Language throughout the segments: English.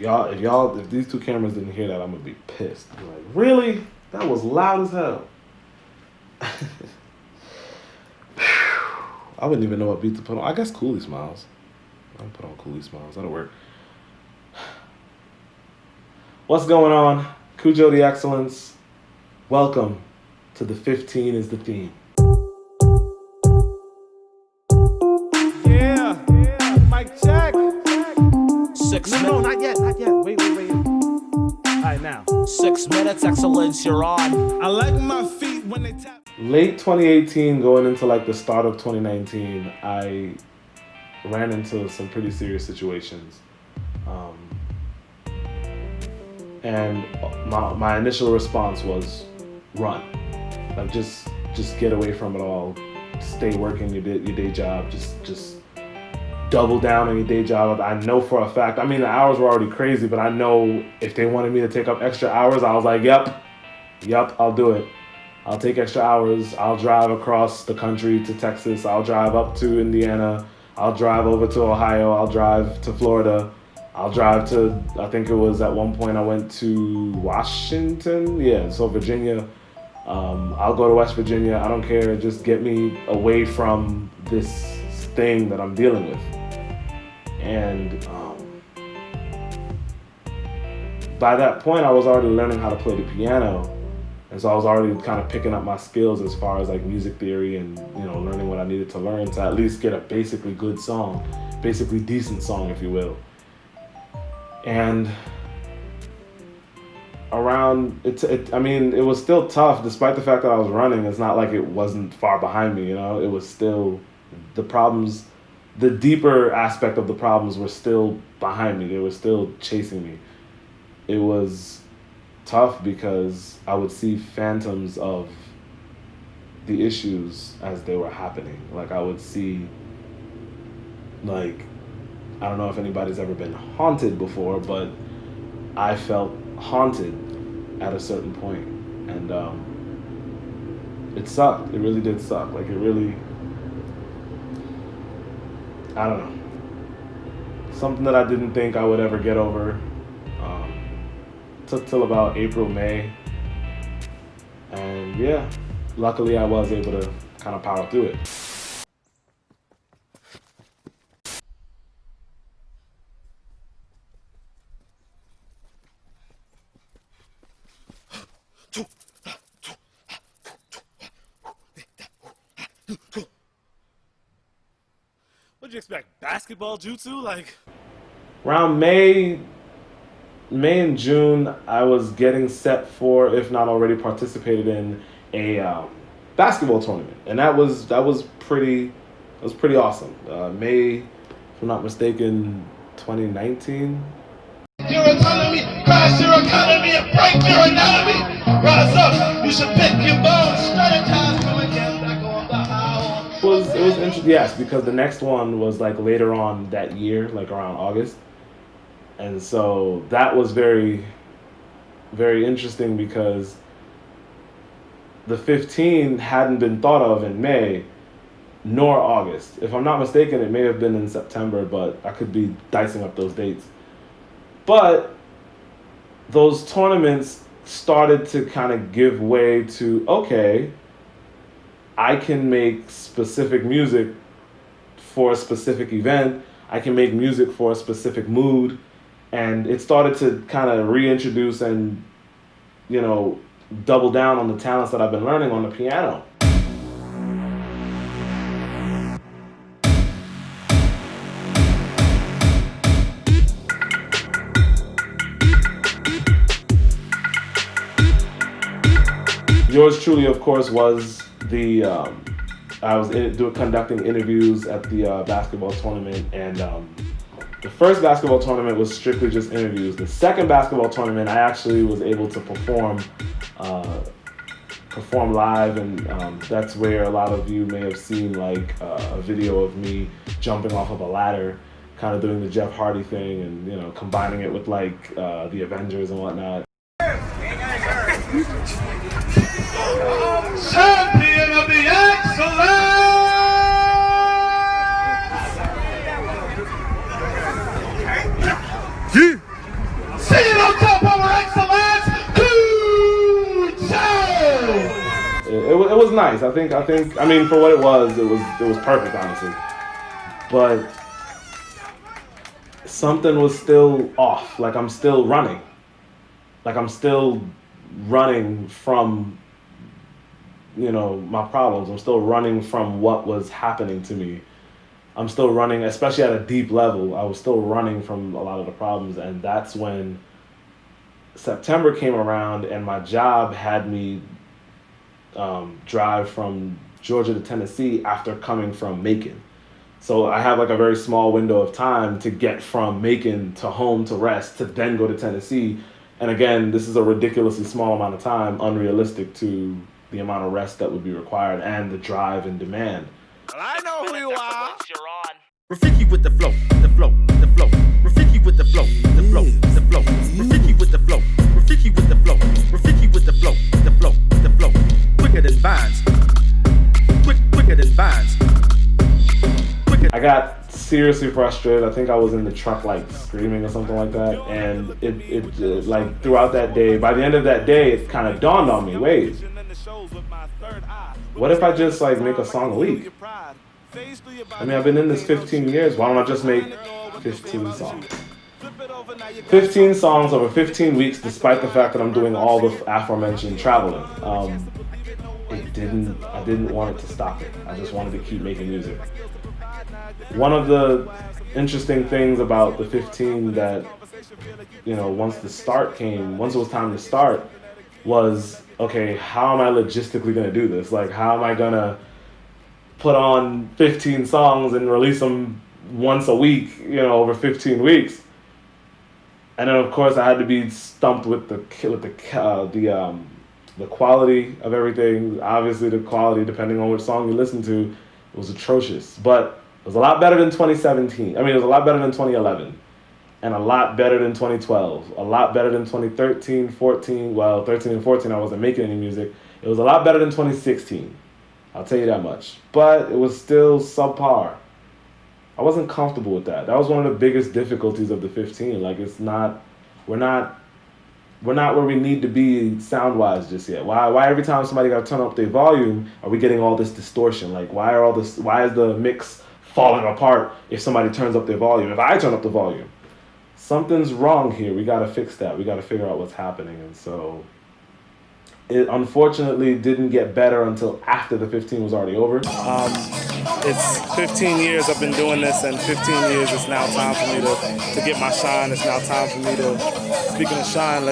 if these two cameras didn't hear that, I'm gonna be pissed. I'm like, really? That was loud as hell. I wouldn't even know what beat to put on. I guess Coolie Smiles. I'll put on Coolie Smiles. That'll work. What's going on? Cudjoe the Excellence. Welcome to the 15 is the theme. Yeah. Mic check. 6 minutes. No, not yet. Wait. All right, now. 6 minutes, excellence, you're on. I like my feet when they tap. Late 2018, going into like the start of 2019, I ran into some pretty serious situations. And my initial response was run. Like just get away from it all. Stay working your day job. Just double down on your day job. I know for a fact, I mean, the hours were already crazy, but I know if they wanted me to take up extra hours, I was like, yep, I'll do it. I'll take extra hours. I'll drive across the country to Texas. I'll drive up to Indiana. I'll drive over to Ohio. I'll drive to Florida. I'll drive to, I think it was at one point I went to Washington. Yeah, so Virginia. I'll go to West Virginia. I don't care. Just get me away from this thing that I'm dealing with. And by that point, I was already learning how to play the piano. And so I was already kind of picking up my skills as far as like music theory and, learning what I needed to learn to at least get a basically good song, basically decent song, if you will. And it was still tough despite the fact that I was running. It's not like it wasn't far behind me, it was still the problems, the deeper aspect of the problems were still behind me. They were still chasing me. It was tough because I would see phantoms of the issues as they were happening. Like I would see, like, I don't know if anybody's ever been haunted before, but I felt haunted at a certain point. And it sucked. It really did suck. Like it really, I don't know. Something that I didn't think I would ever get over. Took till about April, May. And yeah, luckily I was able to kind of power through it. What'd you expect? Basketball jutsu? Like Around May and June, I was getting set for, if not already participated in, a basketball tournament, and that was pretty awesome. May, if I'm not mistaken, 2019. Your economy, crash your economy and break your anatomy. Rise up, you should pick your bones, strategize to get back on the highway. It was interesting, yes, because the next one was like later on that year, like around August. And so that was very, very interesting because the 15 hadn't been thought of in May nor August. If I'm not mistaken, it may have been in September, but I could be dicing up those dates. But those tournaments started to kind of give way to, okay, I can make specific music for a specific event. I can make music for a specific mood. And it started to kind of reintroduce and, double down on the talents that I've been learning on the piano. Yours truly, of course, was I was conducting interviews at the basketball tournament, and the first basketball tournament was strictly just interviews. The second basketball tournament, I actually was able to perform live, and that's where a lot of you may have seen like a video of me jumping off of a ladder, kind of doing the Jeff Hardy thing, and combining it with like the Avengers and whatnot. Champion of the excellence! was nice. I mean, for what it was perfect, honestly. But something was still off. Like I'm still running. Like I'm still running from, my problems. I'm still running from what was happening to me. I'm still running, especially at a deep level. I was still running from a lot of the problems, and that's when September came around, and my job had me drive from Georgia to Tennessee after coming from Macon. So I have like a very small window of time to get from Macon to home to rest to then go to Tennessee. And again, this is a ridiculously small amount of time, unrealistic to the amount of rest that would be required and the drive and demand. I know who you are. Rafiki with the flow, the flow, the flow. Rafiki with the flow, the flow, the flow. Rafiki with the flow, Rafiki with the flow, Rafiki with the flow, the flow, the flow. Quicker than vines, quicker than vines. I got seriously frustrated. I think I was in the truck like screaming or something like that. And it like throughout that day, by the end of that day, it kind of dawned on me, wait, what if I just like make a song a week? I mean, I've been in this 15 years. Why don't I just make 15 songs? 15 songs over 15 weeks, despite the fact that I'm doing all the aforementioned traveling. I didn't want it to stop it. I just wanted to keep making music. One of the interesting things about the 15 that, once it was time to start, was, okay, how am I logistically going to do this? Like, how am I going to put on 15 songs and release them once a week, over 15 weeks? And then, of course, I had to be stumped with the quality of everything. Obviously, the quality, depending on which song you listen to, was atrocious. But it was a lot better than 2017. I mean, it was a lot better than 2011. And a lot better than 2012. A lot better than 2013, 14. Well, 13 and 14, I wasn't making any music. It was a lot better than 2016. I'll tell you that much. But it was still subpar. I wasn't comfortable with that. That was one of the biggest difficulties of the 15. Like, we're not where we need to be sound-wise just yet. Why every time somebody got to turn up their volume, are we getting all this distortion? Like, why is the mix falling apart if somebody turns up their volume? If I turn up the volume, something's wrong here. We got to fix that. We got to figure out what's happening. And so it unfortunately didn't get better until after the 15 was already over. It's 15 years I've been doing this, and 15 years it's now time for me to get my shine. It's now time for me to, speaking of shine,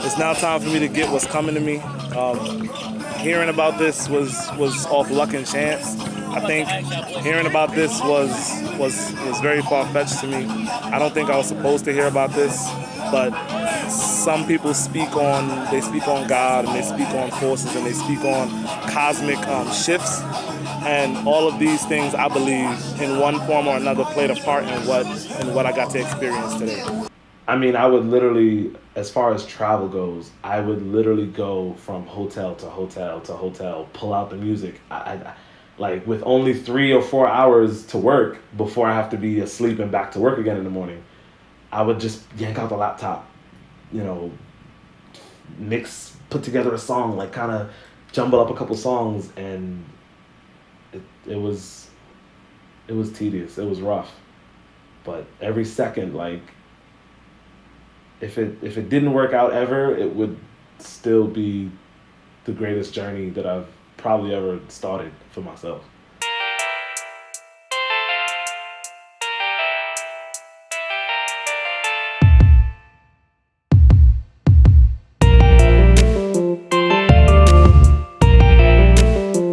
it's now time for me to get what's coming to me. Hearing about this was off luck and chance. I think hearing about this was very far-fetched to me. I don't think I was supposed to hear about this, but some people speak on God, and they speak on forces, and they speak on cosmic shifts, and all of these things, I believe, in one form or another, played a part in what I got to experience today. I mean, I would literally, as far as travel goes, I would literally go from hotel to hotel to hotel, pull out the music. I like with only 3 or 4 hours to work before I have to be asleep and back to work again in the morning. I would just yank out the laptop, put together a song, like kind of jumble up a couple songs, and it was tedious. It was rough, but every second, like, if it didn't work out ever, it would still be the greatest journey that I've probably ever started for myself.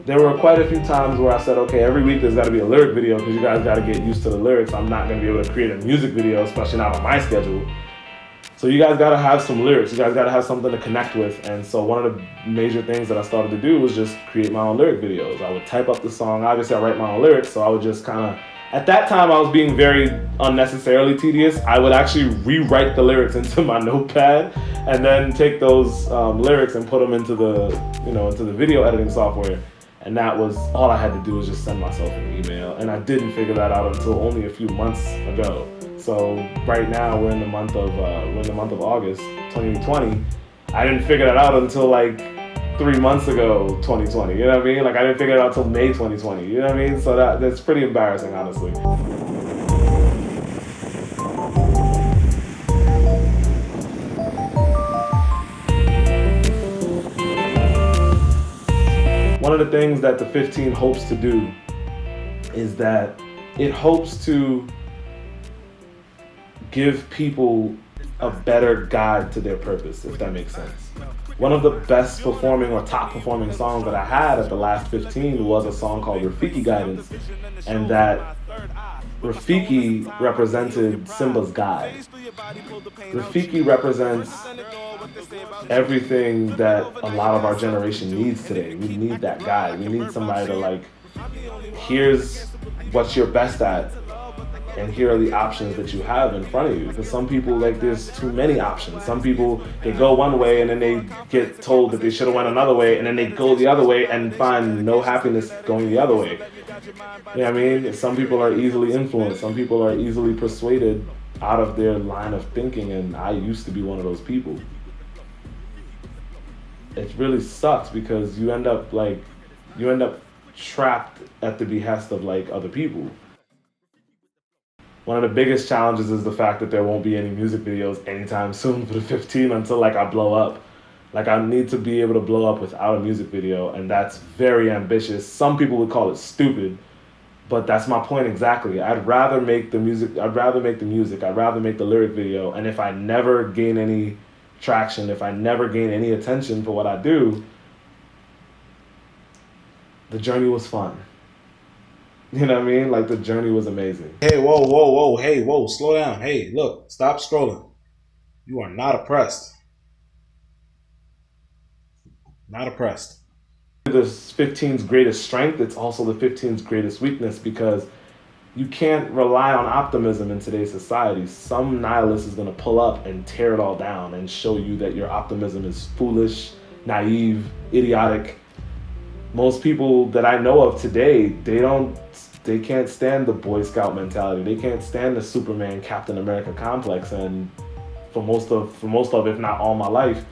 There were quite a few times where I said, okay, every week there's got to be a lyric video because you guys got to get used to the lyrics. I'm not going to be able to create a music video, especially not on my schedule. So you guys got to have some lyrics. You guys got to have something to connect with. And so one of the major things that I started to do was just create my own lyric videos. I would type up the song. Obviously, I write my own lyrics, so I would just kind of, at that time, I was being very unnecessarily tedious. I would actually rewrite the lyrics into my notepad and then take those lyrics and put them into the video editing software. And that was all I had to do, was just send myself an email. And I didn't figure that out until only a few months ago. So right now we're in the month of August 2020. I didn't figure that out until like 3 months ago, 2020. You know what I mean? Like I didn't figure it out till May 2020. You know what I mean? So that's pretty embarrassing, honestly. One of the things that the 15 hopes to do is that it hopes to give people a better guide to their purpose, if that makes sense. One of the best performing or top performing songs that I had at the last 15 was a song called Rafiki Guidance, and that Rafiki represented Simba's guide. Rafiki represents everything that a lot of our generation needs today. We need that guide. We need somebody to like, here's what you're best at, and here are the options that you have in front of you. Because some people, like, there's too many options. Some people, they go one way and then they get told that they should have went another way, and then they go the other way and find no happiness going the other way. You know what I mean? Some people are easily influenced. Some people are easily persuaded out of their line of thinking, and I used to be one of those people. It really sucks because you end up trapped at the behest of like other people. One of the biggest challenges is the fact that there won't be any music videos anytime soon for the 15 until like I blow up. Like I need to be able to blow up without a music video, and that's very ambitious. Some people would call it stupid, but that's my point exactly. I'd rather make the music, I'd rather make the lyric video, and if I never gain any traction, if I never gain any attention for what I do, the journey was fun. You know what I mean? Like the journey was amazing. Hey, whoa, hey, whoa, slow down. Hey, look, stop scrolling. You are not oppressed. Not oppressed. The 15's greatest strength, it's also the 15's greatest weakness, because you can't rely on optimism in today's society. Some nihilist is gonna pull up and tear it all down and show you that your optimism is foolish, naive, idiotic. Most people that I know of today, they can't stand the Boy Scout mentality. They can't stand the Superman, Captain America complex. And for most of, if not all my life,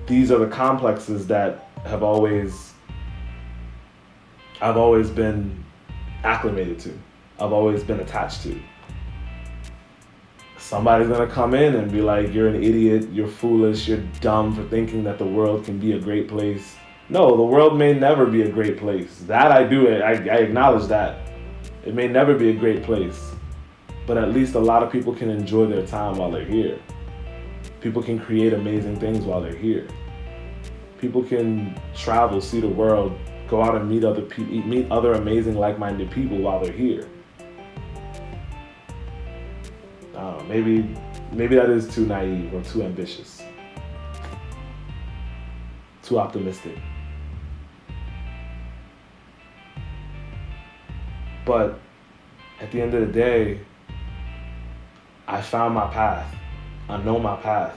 these are the complexes that I've always been acclimated to. I've always been attached to. Somebody's gonna come in and be like, you're an idiot, you're foolish, you're dumb for thinking that the world can be a great place. No, the world may never be a great place. That I do, I acknowledge that. It may never be a great place, but at least a lot of people can enjoy their time while they're here. People can create amazing things while they're here. People can travel, see the world, go out and meet other people, meet other amazing like-minded people while they're here. I don't know, maybe that is too naive or too ambitious, too optimistic. But at the end of the day, I found my path. I know my path.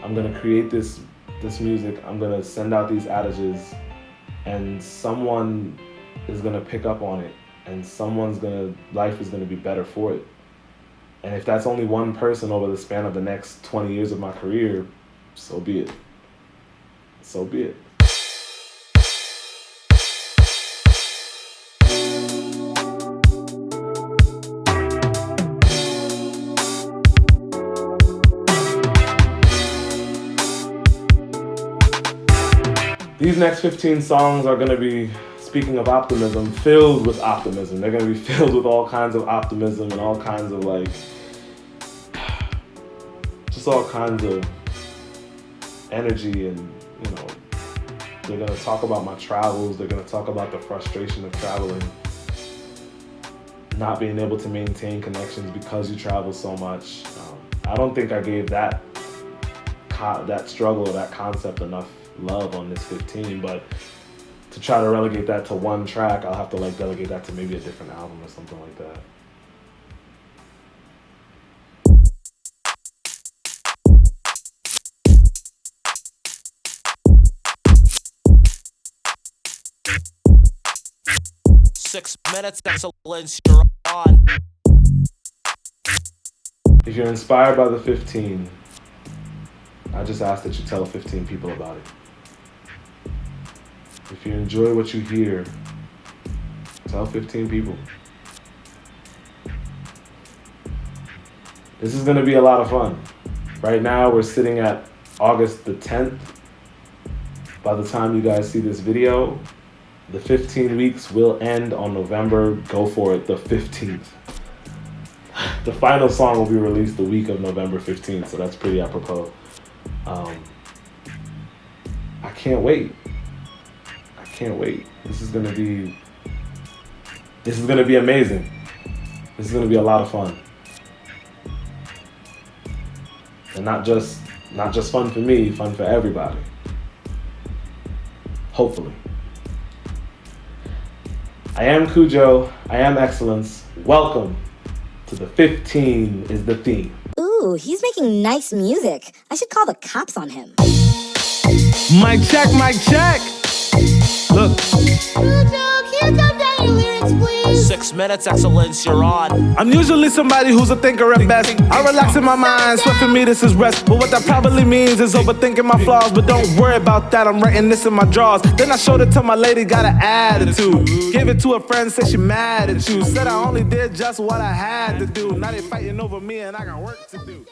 I'm gonna create this music. I'm gonna send out these adages, and someone is gonna pick up on it, and life is gonna be better for it. And if that's only one person over the span of the next 20 years of my career, so be it. So be it. These next 15 songs are going to be, speaking of optimism, filled with optimism. They're going to be filled with all kinds of optimism and all kinds of just all kinds of energy. And, they're going to talk about my travels. They're going to talk about the frustration of traveling, not being able to maintain connections because you travel so much. I don't think I gave that struggle or that concept enough love on this 15, but to try to relegate that to one track, I'll have to delegate that to maybe a different album or something like that. Six minutes, excellence, you're on. If you're inspired by the 15, I just ask that you tell 15 people about it. If you enjoy what you hear, tell 15 people. This is gonna be a lot of fun. Right now we're sitting at August the 10th. By the time you guys see this video, the 15 weeks will end on November, go for it, the 15th. The final song will be released the week of November 15th, so that's pretty apropos. I can't wait. I can't wait. This is gonna be amazing. This is gonna be a lot of fun. And not just fun for me, fun for everybody. Hopefully. I am Cudjoe. I am excellence. Welcome to the 15 is the theme. Ooh, he's making nice music. I should call the cops on him. Mic check, mic check. Look. Can you dumb down your lyrics, please? 6 minutes, excellence, you're on. I'm usually somebody who's a thinker at best. I relax in my mind, so for me this is rest. But what that probably means is overthinking my flaws. But don't worry about that, I'm writing this in my drawers. Then I showed it to my lady, got an attitude. Gave it to a friend, said she mad at you. Said I only did just what I had to do. Now they fighting over me and I got work to do.